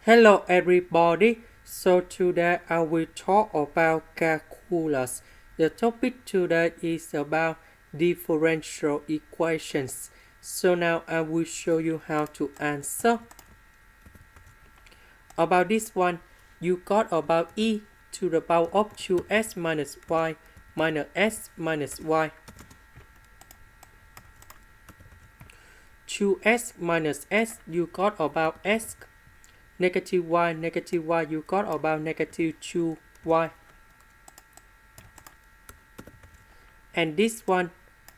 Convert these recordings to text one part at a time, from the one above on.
Hello everybody. So today I will talk about calculus. The topic today is about differential equations. So now I will show you how to answer. About this one, you got about e to the power of 2x minus y minus s minus y. 2x minus s, you got about s. Negative y, you got about negative 2y. And this one,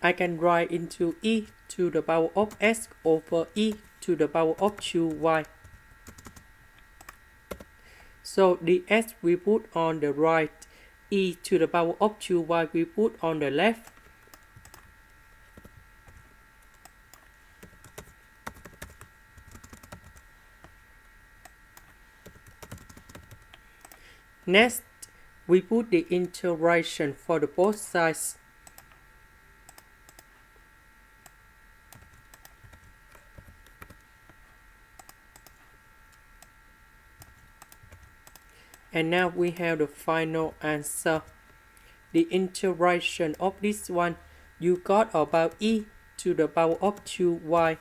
I can write into e to the power of s over e to the power of 2y. So the s we put on the right, e to the power of 2y we put on the left. Next, we put the integration for the both sides. And now we have the final answer. The integration of this one, you got about e to the power of 2y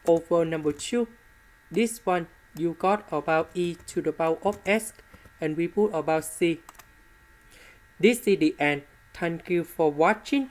over number 2. This one, you got about e to the power of s, and we put about c. This is the end. Thank you for watching.